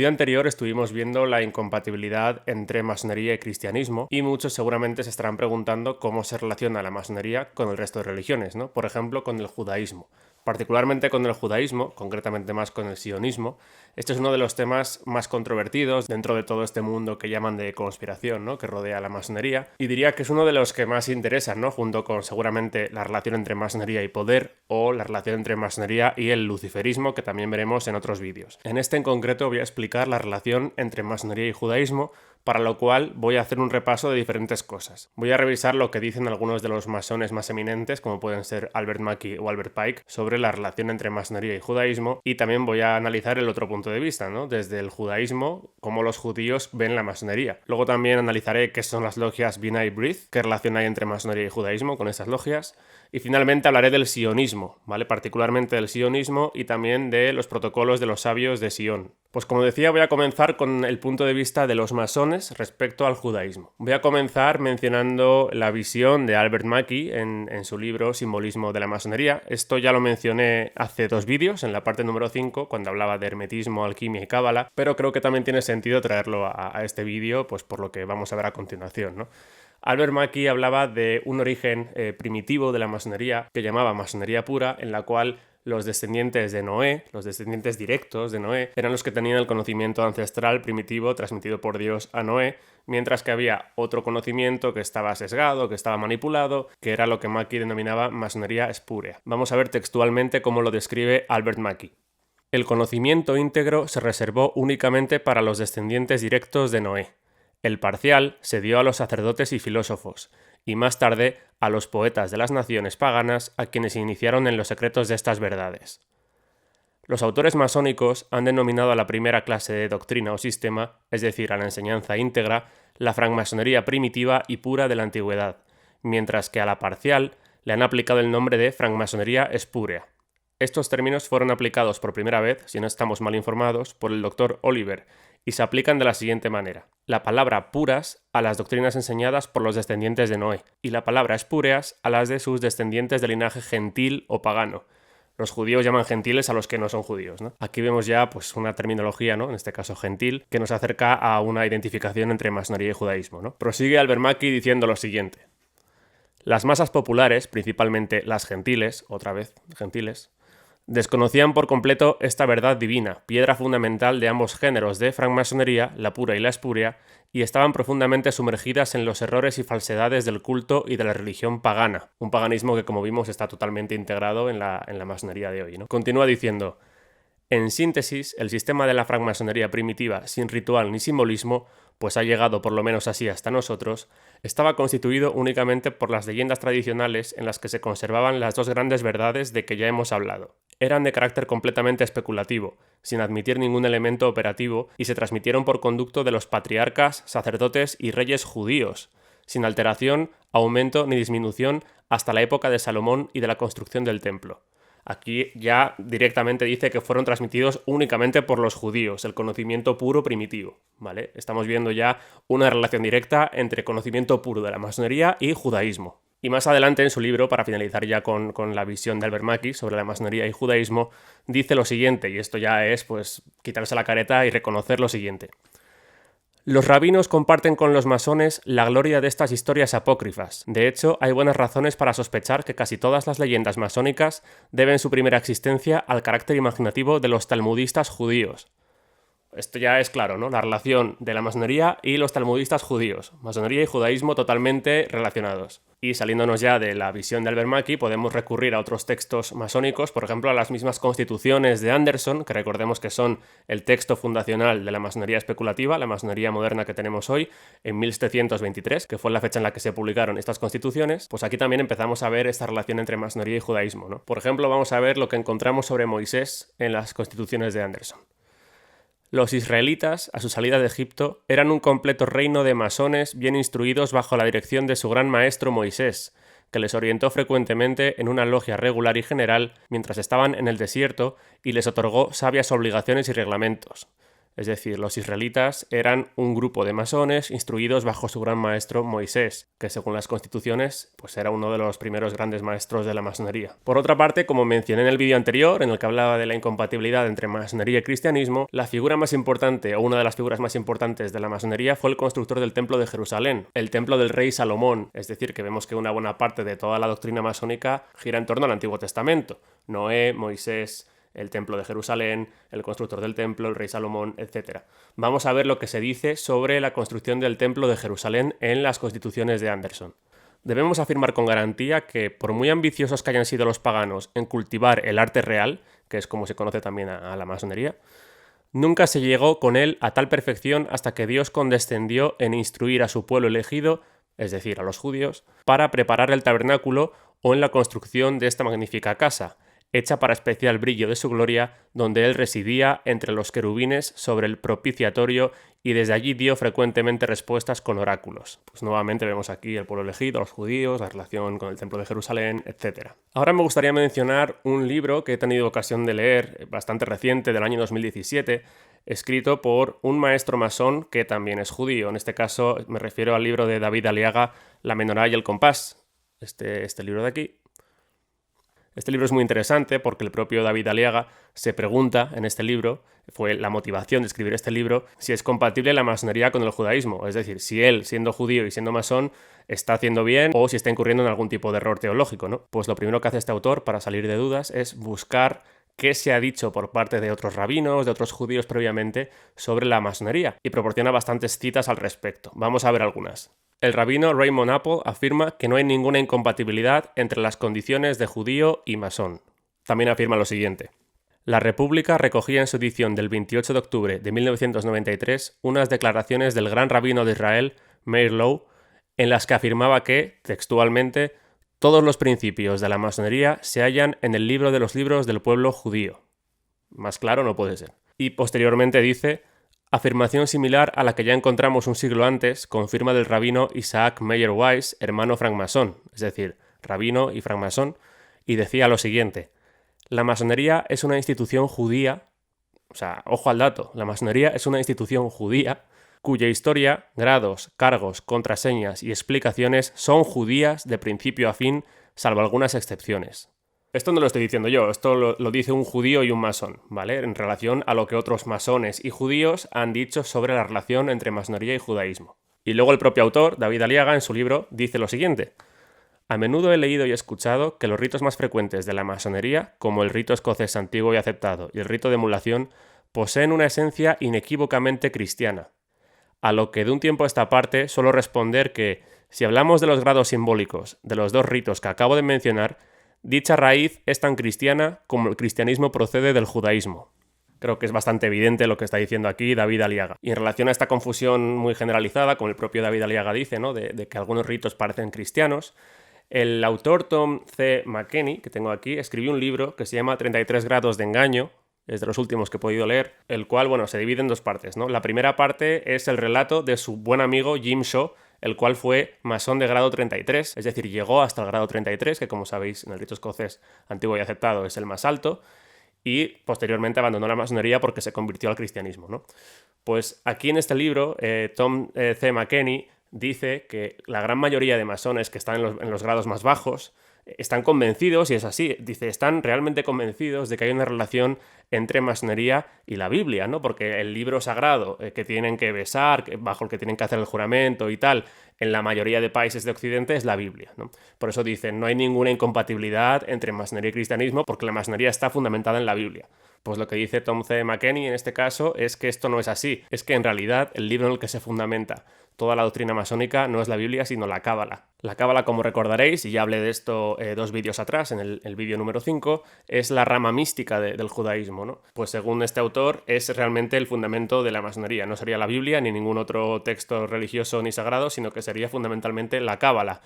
vídeo anterior estuvimos viendo la incompatibilidad entre masonería y cristianismo y muchos seguramente se estarán preguntando cómo se relaciona la masonería con el resto de religiones, ¿no? Por ejemplo, con el judaísmo. Particularmente con el judaísmo, concretamente más con el sionismo. Este es uno de los temas más controvertidos dentro de todo este mundo que llaman de conspiración, ¿no? Que rodea la masonería. Y diría que es uno de los que más interesan, ¿no? Junto con seguramente la relación entre masonería y poder o la relación entre masonería y el luciferismo, que también veremos en otros vídeos. En este en concreto voy a explicar la relación entre masonería y judaísmo, para lo cual voy a hacer un repaso de diferentes cosas. Voy a revisar lo que dicen algunos de los masones más eminentes, como pueden ser Albert Mackey o Albert Pike, sobre la relación entre masonería y judaísmo, y también voy a analizar el otro punto de vista, ¿no? Desde el judaísmo, cómo los judíos ven la masonería. Luego también analizaré qué son las logias B'nai B'rith, qué relación hay entre masonería y judaísmo con esas logias, y finalmente hablaré del sionismo, ¿vale? Particularmente del sionismo y también de los protocolos de los sabios de Sion. Pues como decía, voy a comenzar con el punto de vista de los masones respecto al judaísmo. Voy a comenzar mencionando la visión de Albert Mackey en su libro Simbolismo de la masonería. Esto ya lo mencioné hace 2 vídeos, en la parte número 5, cuando hablaba de hermetismo, alquimia y cábala, pero creo que también tiene sentido traerlo a este vídeo, pues por lo que vamos a ver a continuación, ¿no? Albert Mackey hablaba de un origen primitivo de la masonería que llamaba masonería pura, en la cual los descendientes de Noé, los descendientes directos de Noé, eran los que tenían el conocimiento ancestral primitivo transmitido por Dios a Noé, mientras que había otro conocimiento que estaba sesgado, que estaba manipulado, que era lo que Mackey denominaba masonería espúrea. Vamos a ver textualmente cómo lo describe Albert Mackey. El conocimiento íntegro se reservó únicamente para los descendientes directos de Noé. El parcial se dio a los sacerdotes y filósofos, y más tarde a los poetas de las naciones paganas a quienes se iniciaron en los secretos de estas verdades. Los autores masónicos han denominado a la primera clase de doctrina o sistema, es decir, a la enseñanza íntegra, la francmasonería primitiva y pura de la antigüedad, mientras que a la parcial le han aplicado el nombre de francmasonería espúrea. Estos términos fueron aplicados por primera vez, si no estamos mal informados, por el Dr. Oliver, y se aplican de la siguiente manera. La palabra puras a las doctrinas enseñadas por los descendientes de Noé, y la palabra espúreas a las de sus descendientes de linaje gentil o pagano. Los judíos llaman gentiles a los que no son judíos, ¿no? Aquí vemos ya pues, una terminología, ¿no? En este caso gentil, que nos acerca a una identificación entre masonería y judaísmo, ¿no? Prosigue Albert Mackey diciendo lo siguiente. Las masas populares, principalmente las gentiles, otra vez gentiles, desconocían por completo esta verdad divina, piedra fundamental de ambos géneros de francmasonería, la pura y la espúrea, y estaban profundamente sumergidas en los errores y falsedades del culto y de la religión pagana, un paganismo que, como vimos, está totalmente integrado en la masonería de hoy, ¿no? Continúa diciendo, en síntesis, el sistema de la francmasonería primitiva, sin ritual ni simbolismo, pues ha llegado por lo menos así hasta nosotros, estaba constituido únicamente por las leyendas tradicionales en las que se conservaban las 2 grandes verdades de que ya hemos hablado. Eran de carácter completamente especulativo, sin admitir ningún elemento operativo, y se transmitieron por conducto de los patriarcas, sacerdotes y reyes judíos, sin alteración, aumento ni disminución hasta la época de Salomón y de la construcción del templo. Aquí ya directamente dice que fueron transmitidos únicamente por los judíos, el conocimiento puro primitivo, ¿vale? Estamos viendo ya una relación directa entre conocimiento puro de la masonería y judaísmo. Y más adelante en su libro, para finalizar ya con la visión de Albert Mackey sobre la masonería y judaísmo, dice lo siguiente, y esto ya es pues quitarse la careta y reconocer lo siguiente. Los rabinos comparten con los masones la gloria de estas historias apócrifas. De hecho, hay buenas razones para sospechar que casi todas las leyendas masónicas deben su primera existencia al carácter imaginativo de los talmudistas judíos. Esto ya es claro, ¿no? La relación de la masonería y los talmudistas judíos. Masonería y judaísmo totalmente relacionados. Y saliéndonos ya de la visión de Albert Mackey, podemos recurrir a otros textos masónicos, por ejemplo, a las mismas constituciones de Anderson, que recordemos que son el texto fundacional de la masonería especulativa, la masonería moderna que tenemos hoy, en 1723, que fue la fecha en la que se publicaron estas constituciones. Pues aquí también empezamos a ver esta relación entre masonería y judaísmo, ¿no? Por ejemplo, vamos a ver lo que encontramos sobre Moisés en las constituciones de Anderson. Los israelitas, a su salida de Egipto, eran un completo reino de masones bien instruidos bajo la dirección de su gran maestro Moisés, que les orientó frecuentemente en una logia regular y general mientras estaban en el desierto y les otorgó sabias obligaciones y reglamentos. Es decir, los israelitas eran un grupo de masones instruidos bajo su gran maestro Moisés, que según las constituciones pues era uno de los primeros grandes maestros de la masonería. Por otra parte, como mencioné en el vídeo anterior, en el que hablaba de la incompatibilidad entre masonería y cristianismo, la figura más importante o una de las figuras más importantes de la masonería fue el constructor del templo de Jerusalén, el templo del rey Salomón. Es decir, que vemos que una buena parte de toda la doctrina masónica gira en torno al Antiguo Testamento. Noé, Moisés, el templo de Jerusalén, el constructor del templo, el rey Salomón, etc. Vamos a ver lo que se dice sobre la construcción del templo de Jerusalén en las constituciones de Anderson. Debemos afirmar con garantía que, por muy ambiciosos que hayan sido los paganos en cultivar el arte real, que es como se conoce también a la masonería, nunca se llegó con él a tal perfección hasta que Dios condescendió en instruir a su pueblo elegido, es decir, a los judíos, para preparar el tabernáculo o en la construcción de esta magnífica casa, hecha para especial brillo de su gloria, donde él residía entre los querubines sobre el propiciatorio y desde allí dio frecuentemente respuestas con oráculos. Pues nuevamente vemos aquí el pueblo elegido, los judíos, la relación con el templo de Jerusalén, etc. Ahora me gustaría mencionar un libro que he tenido ocasión de leer, bastante reciente, del año 2017, escrito por un maestro masón que también es judío. En este caso me refiero al libro de David Aliaga, La menorá y el compás. Este libro de aquí. Este libro es muy interesante porque el propio David Aliaga se pregunta en este libro, fue la motivación de escribir este libro, si es compatible la masonería con el judaísmo. Es decir, si él, siendo judío y siendo masón, está haciendo bien o si está incurriendo en algún tipo de error teológico, ¿no? Pues lo primero que hace este autor, para salir de dudas, es buscar qué se ha dicho por parte de otros rabinos, de otros judíos previamente, sobre la masonería, y proporciona bastantes citas al respecto. Vamos a ver algunas. El rabino Raymond Apple afirma que no hay ninguna incompatibilidad entre las condiciones de judío y masón. También afirma lo siguiente. La República recogía en su edición del 28 de octubre de 1993 unas declaraciones del gran rabino de Israel, Meir Low, en las que afirmaba que, textualmente, todos los principios de la masonería se hallan en el libro de los libros del pueblo judío. Más claro no puede ser. Y posteriormente dice: afirmación similar a la que ya encontramos un siglo antes, con firma del rabino Isaac Meyer Weiss, hermano francmasón, es decir, rabino y francmasón, y decía lo siguiente: la masonería es una institución judía, o sea, ojo al dato, la masonería es una institución judía cuya historia, grados, cargos, contraseñas y explicaciones son judías de principio a fin, salvo algunas excepciones. Esto no lo estoy diciendo yo, esto lo dice un judío y un masón, ¿vale? En relación a lo que otros masones y judíos han dicho sobre la relación entre masonería y judaísmo. Y luego el propio autor, David Aliaga, en su libro, dice lo siguiente: a menudo he leído y escuchado que los ritos más frecuentes de la masonería, como el rito escocés antiguo y aceptado y el rito de emulación, poseen una esencia inequívocamente cristiana. A lo que de un tiempo a esta parte suelo responder que, si hablamos de los grados simbólicos de los dos ritos que acabo de mencionar, dicha raíz es tan cristiana como el cristianismo procede del judaísmo. Creo que es bastante evidente lo que está diciendo aquí David Aliaga. Y en relación a esta confusión muy generalizada, como el propio David Aliaga dice, ¿no? de que algunos ritos parecen cristianos, el autor Tom C. McKenney, que tengo aquí, escribió un libro que se llama 33 grados de engaño, es de los últimos que he podido leer, el cual, se divide en dos partes, ¿no? La primera parte es el relato de su buen amigo Jim Shaw, el cual fue masón de grado 33, es decir, llegó hasta el grado 33, que como sabéis en el rito escocés antiguo y aceptado es el más alto, y posteriormente abandonó la masonería porque se convirtió al cristianismo, ¿no? Pues aquí en este libro, Tom C. McKenney dice que la gran mayoría de masones que están en los grados más bajos están convencidos, y es así, dice, están realmente convencidos de que hay una relación entre masonería y la Biblia, ¿no? Porque el libro sagrado que tienen que besar, bajo el que tienen que hacer el juramento y tal, en la mayoría de países de Occidente es la Biblia, ¿no? Por eso dicen, no hay ninguna incompatibilidad entre masonería y cristianismo porque la masonería está fundamentada en la Biblia. Pues lo que dice Tom C. McKenney en este caso es que esto no es así, es que en realidad el libro en el que se fundamenta toda la doctrina masónica no es la Biblia, sino la Cábala. La Cábala, como recordaréis, y ya hablé de esto 2 vídeos atrás, en el vídeo número 5, es la rama mística del judaísmo, ¿no? Pues según este autor, es realmente el fundamento de la masonería. No sería la Biblia ni ningún otro texto religioso ni sagrado, sino que sería fundamentalmente la Cábala.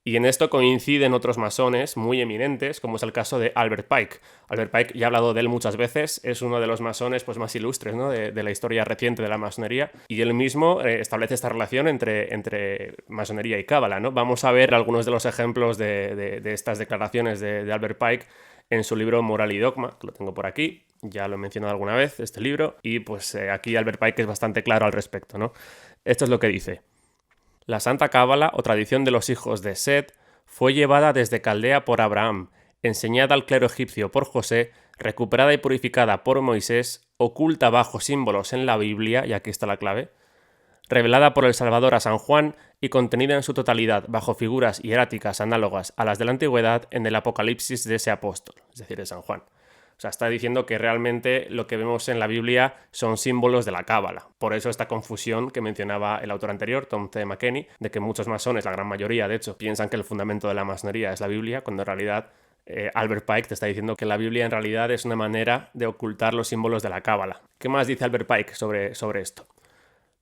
Y en esto coinciden otros masones muy eminentes, como es el caso de Albert Pike. Albert Pike, ya he hablado de él muchas veces, es uno de los masones más ilustres, ¿no? de la historia reciente de la masonería, y él mismo establece esta relación entre masonería y cábala, ¿no? Vamos a ver algunos de los ejemplos de estas declaraciones de Albert Pike en su libro Moral y Dogma, que lo tengo por aquí. Ya lo he mencionado alguna vez, este libro, y pues aquí Albert Pike es bastante claro al respecto, ¿no? Esto es lo que dice. La Santa Cábala, o tradición de los hijos de Set, fue llevada desde Caldea por Abraham, enseñada al clero egipcio por José, recuperada y purificada por Moisés, oculta bajo símbolos en la Biblia, y aquí está la clave, revelada por el Salvador a San Juan y contenida en su totalidad bajo figuras hieráticas análogas a las de la antigüedad en el Apocalipsis de ese apóstol, es decir, de San Juan. O sea, está diciendo que realmente lo que vemos en la Biblia son símbolos de la Cábala. Por eso esta confusión que mencionaba el autor anterior, Tom C. McKenney, de que muchos masones, la gran mayoría de hecho, piensan que el fundamento de la masonería es la Biblia, cuando en realidad Albert Pike te está diciendo que la Biblia en realidad es una manera de ocultar los símbolos de la Cábala. ¿Qué más dice Albert Pike sobre esto?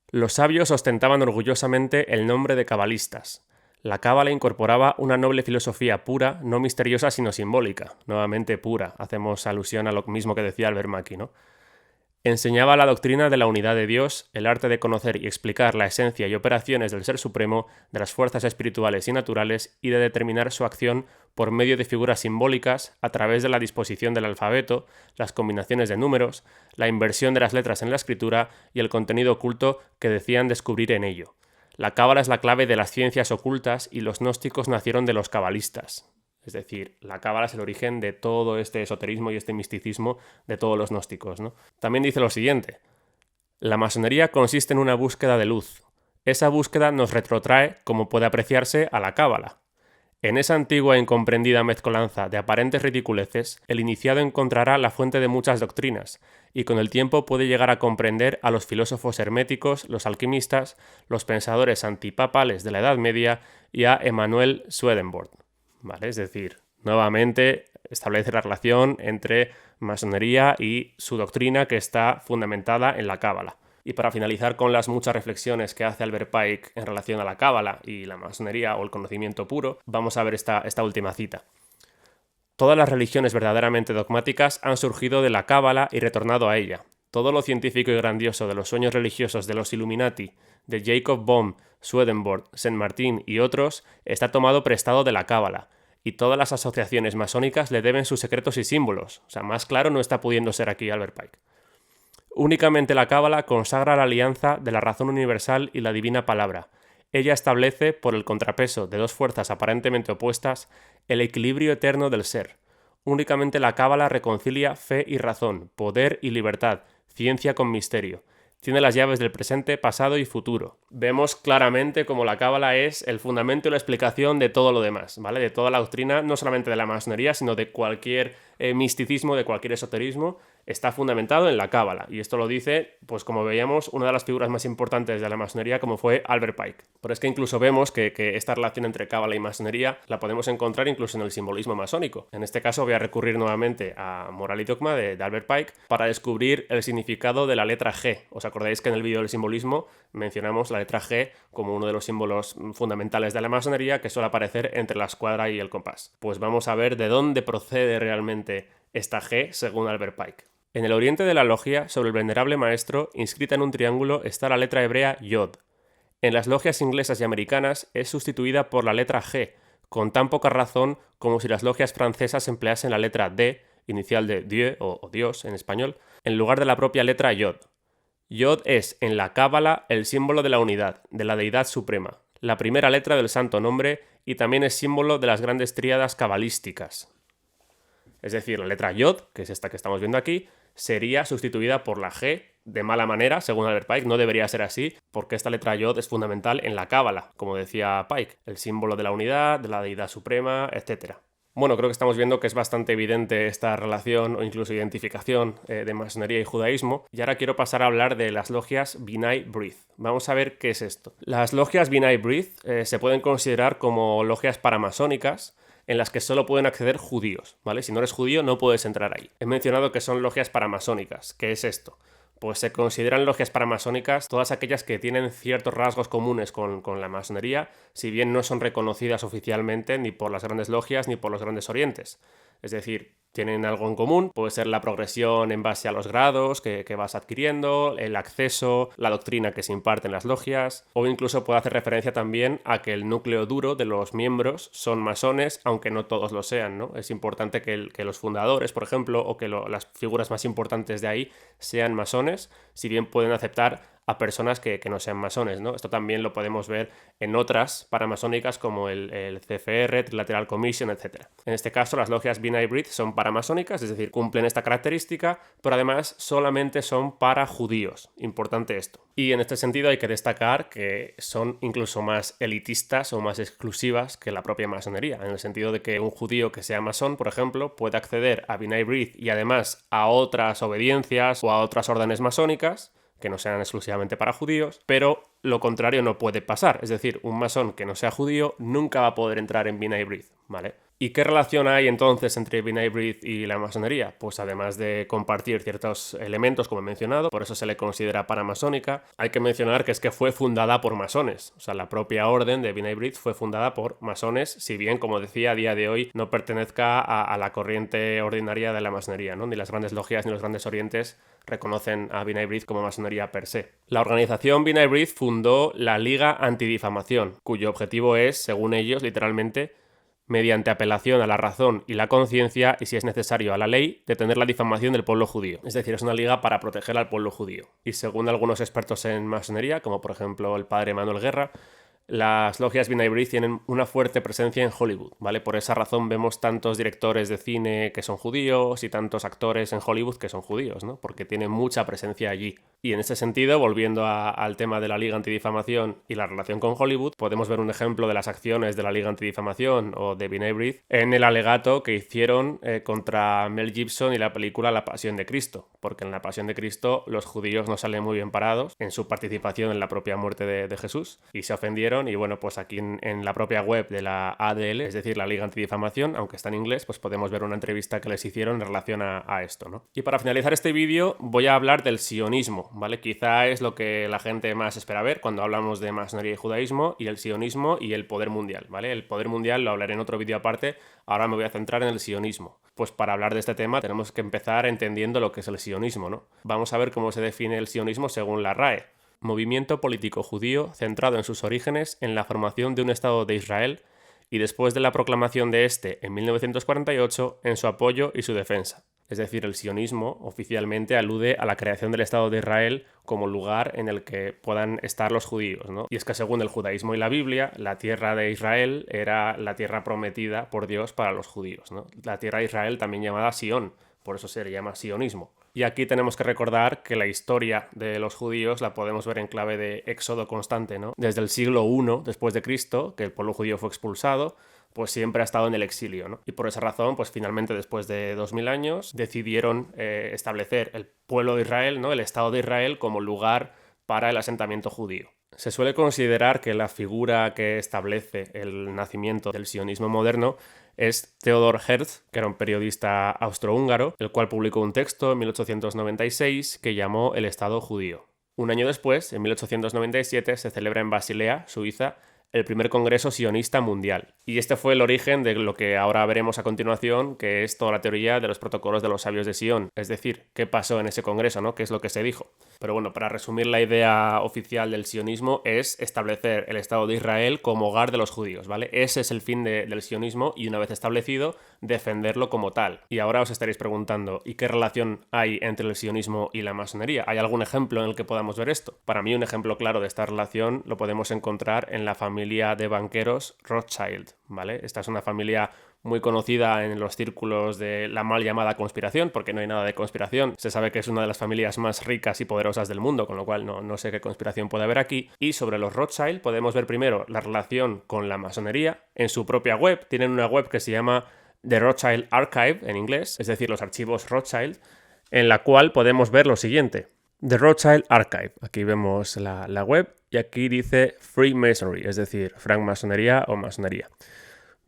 Los sabios ostentaban orgullosamente el nombre de cabalistas. La cábala incorporaba una noble filosofía pura, no misteriosa sino simbólica. Nuevamente pura, hacemos alusión a lo mismo que decía Albert Mackie, ¿no? Enseñaba la doctrina de la unidad de Dios, el arte de conocer y explicar la esencia y operaciones del Ser Supremo, de las fuerzas espirituales y naturales y de determinar su acción por medio de figuras simbólicas a través de la disposición del alfabeto, las combinaciones de números, la inversión de las letras en la escritura y el contenido oculto que decían descubrir en ello. La cábala es la clave de las ciencias ocultas y los gnósticos nacieron de los cabalistas. Es decir, la cábala es el origen de todo este esoterismo y este misticismo de todos los gnósticos, ¿no? También dice lo siguiente. La masonería consiste en una búsqueda de luz. Esa búsqueda nos retrotrae, como puede apreciarse, a la cábala. En esa antigua e incomprendida mezcolanza de aparentes ridiculeces, el iniciado encontrará la fuente de muchas doctrinas, y con el tiempo puede llegar a comprender a los filósofos herméticos, los alquimistas, los pensadores antipapales de la Edad Media y a Emanuel Swedenborg. ¿Vale? Es decir, nuevamente establece la relación entre masonería y su doctrina que está fundamentada en la cábala. Y para finalizar con las muchas reflexiones que hace Albert Pike en relación a la cábala y la masonería o el conocimiento puro, vamos a ver esta última cita. Todas las religiones verdaderamente dogmáticas han surgido de la cábala y retornado a ella. Todo lo científico y grandioso de los sueños religiosos de los Illuminati, de Jacob Bohm, Swedenborg, Saint Martin y otros, está tomado prestado de la cábala, y todas las asociaciones masónicas le deben sus secretos y símbolos. O sea, más claro no está pudiendo ser aquí Albert Pike. Únicamente la cábala consagra la alianza de la razón universal y la divina palabra. Ella establece, por el contrapeso de dos fuerzas aparentemente opuestas, el equilibrio eterno del ser. Únicamente la cábala reconcilia fe y razón, poder y libertad, ciencia con misterio. Tiene las llaves del presente, pasado y futuro. Vemos claramente cómo la cábala es el fundamento y la explicación de todo lo demás, ¿vale? De toda la doctrina, no solamente de la masonería, sino de cualquier misticismo, de cualquier esoterismo, está fundamentado en la cábala. Y esto lo dice, pues como veíamos, una de las figuras más importantes de la masonería, como fue Albert Pike. Pero es que incluso vemos que esta relación entre cábala y masonería la podemos encontrar incluso en el simbolismo masónico. En este caso voy a recurrir nuevamente a Moral y Dogma de Albert Pike para descubrir el significado de la letra G. ¿Os acordáis que en el vídeo del simbolismo mencionamos la letra G como uno de los símbolos fundamentales de la masonería que suele aparecer entre la escuadra y el compás? Pues vamos a ver de dónde procede realmente esta G según Albert Pike. En el oriente de la logia, sobre el venerable maestro, inscrita en un triángulo, está la letra hebrea Yod. En las logias inglesas y americanas es sustituida por la letra G, con tan poca razón como si las logias francesas empleasen la letra D, inicial de Dieu o Dios en español, en lugar de la propia letra Yod. Yod es, en la cábala, el símbolo de la unidad, de la deidad suprema, la primera letra del santo nombre y también es símbolo de las grandes tríadas cabalísticas. Es decir, la letra Yod, que es esta que estamos viendo aquí, sería sustituida por la G de mala manera, según Albert Pike. No debería ser así, porque esta letra Yod es fundamental en la cábala, como decía Pike, el símbolo de la unidad, de la deidad suprema, etc. Bueno, creo que estamos viendo que es bastante evidente esta relación o incluso identificación de masonería y judaísmo. Y ahora quiero pasar a hablar de las logias B'nai B'rith. Vamos a ver qué es esto. Las logias B'nai B'rith se pueden considerar como logias paramasónicas, en las que solo pueden acceder judíos, ¿vale? Si no eres judío no puedes entrar ahí. He mencionado que son logias paramasónicas. ¿Qué es esto? Pues se consideran logias paramasónicas todas aquellas que tienen ciertos rasgos comunes con la masonería, si bien no son reconocidas oficialmente ni por las grandes logias ni por los grandes orientes. Es decir, tienen algo en común, puede ser la progresión en base a los grados que vas adquiriendo, el acceso, la doctrina que se imparte en las logias, o incluso puede hacer referencia también a que el núcleo duro de los miembros son masones, aunque no todos lo sean, ¿no? Es importante que los fundadores, por ejemplo, o que las figuras más importantes de ahí sean masones, si bien pueden aceptar a personas que no sean masones, ¿no? Esto también lo podemos ver en otras paramasónicas como el CFR, Trilateral Commission, etc. En este caso, las logias B'nai B'rith son paramasónicas, es decir, cumplen esta característica, pero además solamente son para judíos. Importante esto. Y en este sentido hay que destacar que son incluso más elitistas o más exclusivas que la propia masonería, en el sentido de que un judío que sea masón, por ejemplo, puede acceder a B'nai B'rith y además a otras obediencias o a otras órdenes masónicas, que no sean exclusivamente para judíos, pero lo contrario no puede pasar. Es decir, un masón que no sea judío nunca va a poder entrar en B'nai B'rith, ¿vale? ¿Y qué relación hay entonces entre B'nai B'rith y la masonería? Pues además de compartir ciertos elementos, como he mencionado, por eso se le considera paramasónica, hay que mencionar que es que fue fundada por masones. O sea, la propia orden de B'nai B'rith fue fundada por masones, si bien, como decía, a día de hoy no pertenezca a la corriente ordinaria de la masonería, ¿no? Ni las grandes logias ni los grandes orientes reconocen a B'nai B'rith como masonería per se. La organización B'nai B'rith fundó la Liga Antidifamación, cuyo objetivo es, según ellos, literalmente, mediante apelación a la razón y la conciencia, y si es necesario a la ley, detener la difamación del pueblo judío. Es decir, es una liga para proteger al pueblo judío. Y según algunos expertos en masonería, como por ejemplo el padre Manuel Guerra, las logias B'nai B'rith tienen una fuerte presencia en Hollywood, ¿vale? Por esa razón vemos tantos directores de cine que son judíos y tantos actores en Hollywood que son judíos, ¿no? Porque tienen mucha presencia allí. Y en ese sentido, volviendo al tema de la Liga Antidifamación y la relación con Hollywood, podemos ver un ejemplo de las acciones de la Liga Antidifamación o de B'nai B'rith en el alegato que hicieron contra Mel Gibson y la película La Pasión de Cristo, porque en La Pasión de Cristo los judíos no salen muy bien parados en su participación en la propia muerte de Jesús y se ofendieron. Y bueno, pues aquí en la propia web de la ADL, es decir, la Liga Antidifamación, aunque está en inglés, pues podemos ver una entrevista que les hicieron en relación a esto, ¿no? Y para finalizar este vídeo voy a hablar del sionismo, ¿vale? Quizá es lo que la gente más espera ver cuando hablamos de masonería y judaísmo, y el sionismo y el poder mundial, ¿vale? El poder mundial lo hablaré en otro vídeo aparte, ahora me voy a centrar en el sionismo. Pues para hablar de este tema tenemos que empezar entendiendo lo que es el sionismo, ¿no? Vamos a ver cómo se define el sionismo según la RAE. Movimiento político judío centrado en sus orígenes en la formación de un Estado de Israel y después de la proclamación de este en 1948 en su apoyo y su defensa. Es decir, el sionismo oficialmente alude a la creación del Estado de Israel como lugar en el que puedan estar los judíos, ¿no? Y es que según el judaísmo y la Biblia, la tierra de Israel era la tierra prometida por Dios para los judíos, ¿no? La tierra de Israel también llamada Sion, por eso se le llama sionismo. Y aquí tenemos que recordar que la historia de los judíos la podemos ver en clave de éxodo constante, ¿no? Desde el siglo I después de Cristo, que el pueblo judío fue expulsado, pues siempre ha estado en el exilio, ¿no? Y por esa razón, pues finalmente después de 2000 años decidieron establecer el pueblo de Israel, ¿no? El Estado de Israel como lugar para el asentamiento judío. Se suele considerar que la figura que establece el nacimiento del sionismo moderno es Theodor Herzl, que era un periodista austrohúngaro, el cual publicó un texto en 1896 que llamó El Estado Judío. Un año después, en 1897, se celebra en Basilea, Suiza, el primer Congreso Sionista Mundial. Y este fue el origen de lo que ahora veremos a continuación, que es toda la teoría de los protocolos de los sabios de Sion. Es decir, qué pasó en ese congreso, ¿no? ¿Qué es lo que se dijo? Pero bueno, para resumir, la idea oficial del sionismo es establecer el Estado de Israel como hogar de los judíos, ¿vale? Ese es el fin del sionismo y una vez establecido, defenderlo como tal. Y ahora os estaréis preguntando, ¿y qué relación hay entre el sionismo y la masonería? ¿Hay algún ejemplo en el que podamos ver esto? Para mí un ejemplo claro de esta relación lo podemos encontrar en la familia de banqueros Rothschild, ¿vale? Esta es una familia muy conocida en los círculos de la mal llamada conspiración, porque no hay nada de conspiración. Se sabe que es una de las familias más ricas y poderosas del mundo, con lo cual no sé qué conspiración puede haber aquí. Y sobre los Rothschild podemos ver primero la relación con la masonería. En su propia web, tienen una web que se llama The Rothschild Archive, en inglés, es decir, los archivos Rothschild, en la cual podemos ver lo siguiente. The Rothschild Archive. Aquí vemos la web y aquí dice Freemasonry, es decir, francmasonería o masonería.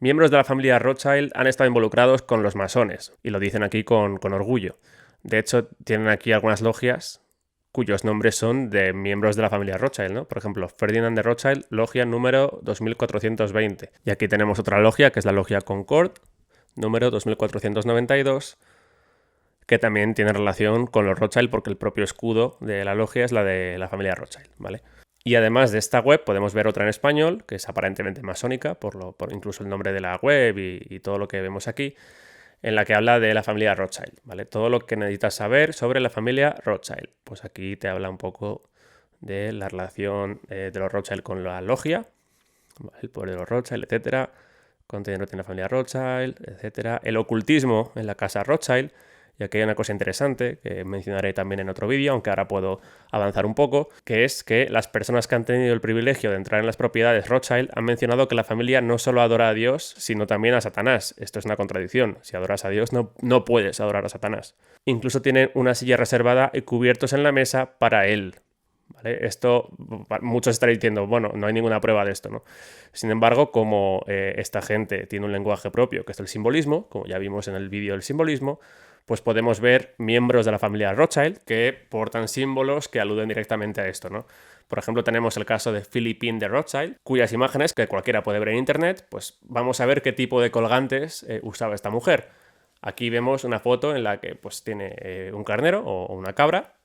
Miembros de la familia Rothschild han estado involucrados con los masones, y lo dicen aquí con orgullo. De hecho, tienen aquí algunas logias cuyos nombres son de miembros de la familia Rothschild, ¿no? Por ejemplo, Ferdinand de Rothschild, logia número 2420. Y aquí tenemos otra logia, que es la logia Concord, número 2492, que también tiene relación con los Rothschild porque el propio escudo de la logia es la de la familia Rothschild, ¿vale? Y además de esta web podemos ver otra en español, que es aparentemente masónica, por incluso el nombre de la web y todo lo que vemos aquí, en la que habla de la familia Rothschild, ¿vale? Todo lo que necesitas saber sobre la familia Rothschild. Pues aquí te habla un poco de la relación de los Rothschild con la logia, ¿vale? El poder de los Rothschild, etcétera, contenido en la familia Rothschild, etcétera, el ocultismo en la casa Rothschild. Y aquí hay una cosa interesante que mencionaré también en otro vídeo, aunque ahora puedo avanzar un poco, que es que las personas que han tenido el privilegio de entrar en las propiedades Rothschild han mencionado que la familia no solo adora a Dios, sino también a Satanás. Esto es una contradicción. Si adoras a Dios, no puedes adorar a Satanás. Incluso tienen una silla reservada y cubiertos en la mesa para él. ¿Vale? Esto, muchos estaréis diciendo, bueno, no hay ninguna prueba de esto, ¿no? Sin embargo, como esta gente tiene un lenguaje propio, que es el simbolismo, como ya vimos en el vídeo del simbolismo, pues podemos ver miembros de la familia Rothschild que portan símbolos que aluden directamente a esto, ¿no? Por ejemplo, tenemos el caso de Philippine de Rothschild, cuyas imágenes, que cualquiera puede ver en internet, pues vamos a ver qué tipo de colgantes usaba esta mujer. Aquí vemos una foto en la que pues tiene un carnero o una cabra.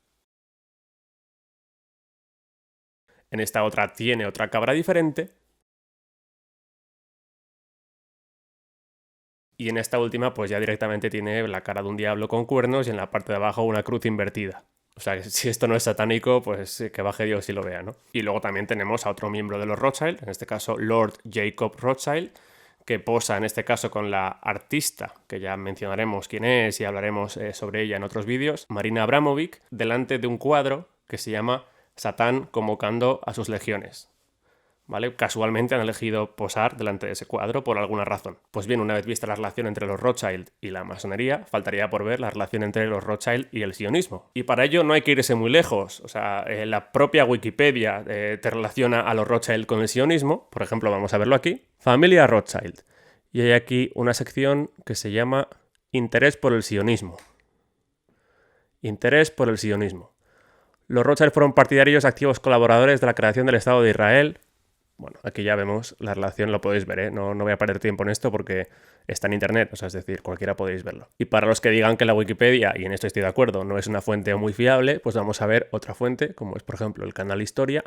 En esta otra tiene otra cabra diferente. Y en esta última, pues ya directamente tiene la cara de un diablo con cuernos y en la parte de abajo una cruz invertida. O sea, que si esto no es satánico, pues que baje Dios y lo vea, ¿no? Y luego también tenemos a otro miembro de los Rothschild, en este caso Lord Jacob Rothschild, que posa en este caso con la artista, que ya mencionaremos quién es y hablaremos sobre ella en otros vídeos, Marina Abramovic, delante de un cuadro que se llama Satán convocando a sus legiones. ¿Vale? Casualmente han elegido posar delante de ese cuadro por alguna razón. Pues bien, una vez vista la relación entre los Rothschild y la masonería, faltaría por ver la relación entre los Rothschild y el sionismo. Y para ello no hay que irse muy lejos. O sea, la propia Wikipedia te relaciona a los Rothschild con el sionismo. Por ejemplo, vamos a verlo aquí. Familia Rothschild. Y hay aquí una sección que se llama Interés por el sionismo. Interés por el sionismo. Los Rothschild fueron partidarios activos colaboradores de la creación del Estado de Israel. Bueno, aquí ya vemos la relación, lo podéis ver, ¿eh? No voy a perder tiempo en esto porque está en internet, o sea, es decir, cualquiera podéis verlo. Y para los que digan que la Wikipedia, y en esto estoy de acuerdo, no es una fuente muy fiable, pues vamos a ver otra fuente, como es por ejemplo el canal Historia.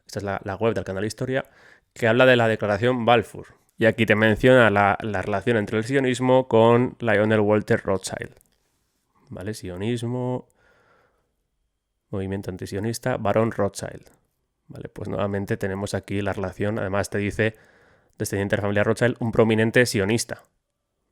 Esta es la web del canal Historia, que habla de la declaración Balfour. Y aquí te menciona la relación entre el sionismo con Lionel Walter Rothschild. ¿Vale? Sionismo, movimiento antisionista, Barón Rothschild. Vale, pues nuevamente tenemos aquí la relación, además te dice, descendiente de la familia Rothschild, un prominente sionista.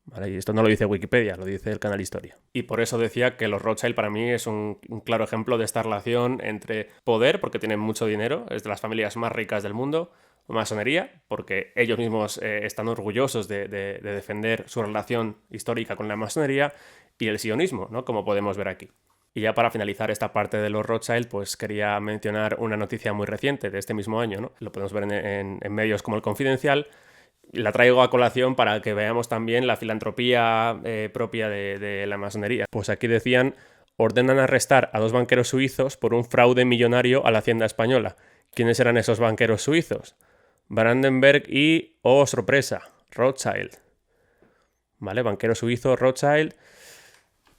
¿Vale? Y esto no lo dice Wikipedia, lo dice el canal Historia. Y por eso decía que los Rothschild para mí es un claro ejemplo de esta relación entre poder, porque tienen mucho dinero, es de las familias más ricas del mundo, masonería, porque ellos mismos están orgullosos de defender su relación histórica con la masonería, y el sionismo, ¿no? Como podemos ver aquí. Y ya para finalizar esta parte de los Rothschild, pues quería mencionar una noticia muy reciente de este mismo año, ¿no? Lo podemos ver en medios como El Confidencial. La traigo a colación para que veamos también la filantropía propia de la masonería. Pues aquí decían, ordenan arrestar a 2 banqueros suizos por un fraude millonario a la Hacienda española. ¿Quiénes eran esos banqueros suizos? Brandenberg y, oh sorpresa, Rothschild. ¿Vale? Banquero suizo, Rothschild.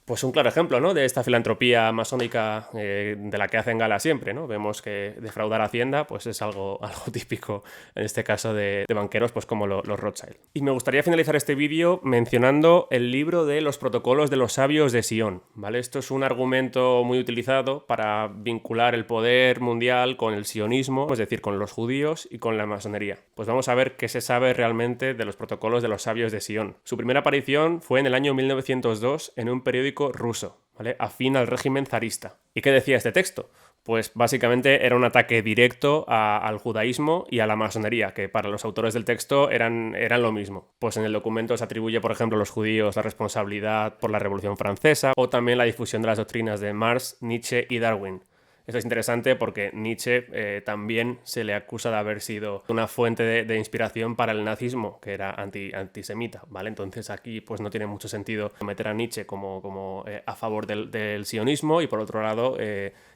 Pues un claro ejemplo, ¿no? De esta filantropía masónica de la que hacen gala siempre, ¿no? Vemos que defraudar a Hacienda pues es algo típico, en este caso de banqueros pues como los Rothschild. Y me gustaría finalizar este vídeo mencionando el libro de los protocolos de los sabios de Sion, ¿vale? Esto es un argumento muy utilizado para vincular el poder mundial con el sionismo, es decir, con los judíos y con la masonería. Pues vamos a ver qué se sabe realmente de los protocolos de los sabios de Sion. Su primera aparición fue en el año 1902 en un periódico ruso, ¿vale? Afín al régimen zarista. ¿Y qué decía este texto? Pues básicamente era un ataque directo al judaísmo y a la masonería, que para los autores del texto eran lo mismo. Pues en el documento se atribuye, por ejemplo, a los judíos la responsabilidad por la Revolución Francesa o también la difusión de las doctrinas de Marx, Nietzsche y Darwin. Esto es interesante porque Nietzsche también se le acusa de haber sido una fuente de inspiración para el nazismo, que era antisemita, ¿vale? Entonces aquí pues no tiene mucho sentido meter a Nietzsche como a favor del sionismo y por otro lado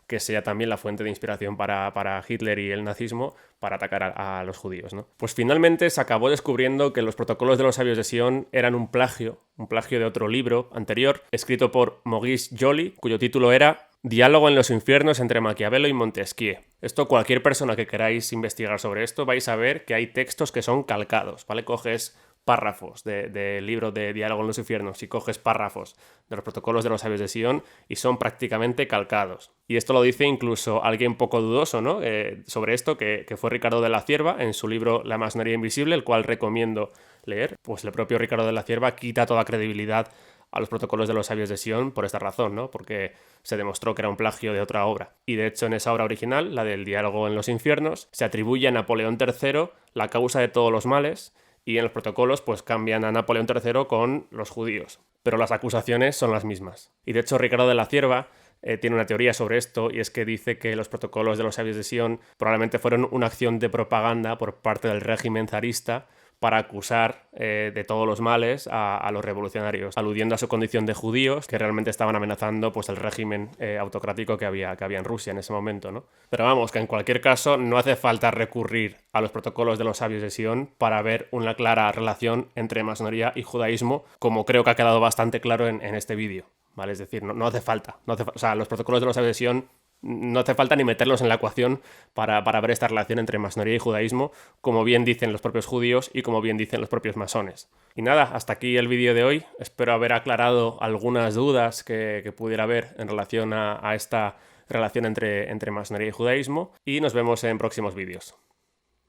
que sea también la fuente de inspiración para Hitler y el nazismo para atacar a los judíos, ¿no? Pues finalmente se acabó descubriendo que los protocolos de los sabios de Sion eran un plagio de otro libro anterior, escrito por Maurice Joly, cuyo título era Diálogo en los infiernos entre Maquiavelo y Montesquieu. Esto, cualquier persona que queráis investigar sobre esto, vais a ver que hay textos que son calcados, ¿vale? Coges párrafos del libro de Diálogo en los infiernos y coges párrafos de los protocolos de los sabios de Sion y son prácticamente calcados. Y esto lo dice incluso alguien poco dudoso, ¿no? Sobre esto, que fue Ricardo de la Cierva en su libro La masonería invisible, el cual recomiendo leer. Pues el propio Ricardo de la Cierva quita toda credibilidad a los protocolos de los sabios de Sion por esta razón, ¿no? Porque se demostró que era un plagio de otra obra. Y de hecho en esa obra original, la del Diálogo en los infiernos, se atribuye a Napoleón III la causa de todos los males y en los protocolos pues cambian a Napoleón III con los judíos. Pero las acusaciones son las mismas. Y de hecho Ricardo de la Cierva tiene una teoría sobre esto y es que dice que los protocolos de los sabios de Sion probablemente fueron una acción de propaganda por parte del régimen zarista para acusar de todos los males a los revolucionarios, aludiendo a su condición de judíos, que realmente estaban amenazando pues, el régimen autocrático que había en Rusia en ese momento, ¿no? Pero vamos, que en cualquier caso no hace falta recurrir a los protocolos de los sabios de Sion para ver una clara relación entre masonería y judaísmo, como creo que ha quedado bastante claro en este vídeo, ¿vale? Es decir, no hace falta. O sea, los protocolos de los sabios de Sion no hace falta ni meterlos en la ecuación para ver esta relación entre masonería y judaísmo, como bien dicen los propios judíos y como bien dicen los propios masones. Y nada, hasta aquí el vídeo de hoy. Espero haber aclarado algunas dudas que pudiera haber en relación a esta relación entre masonería y judaísmo y nos vemos en próximos vídeos.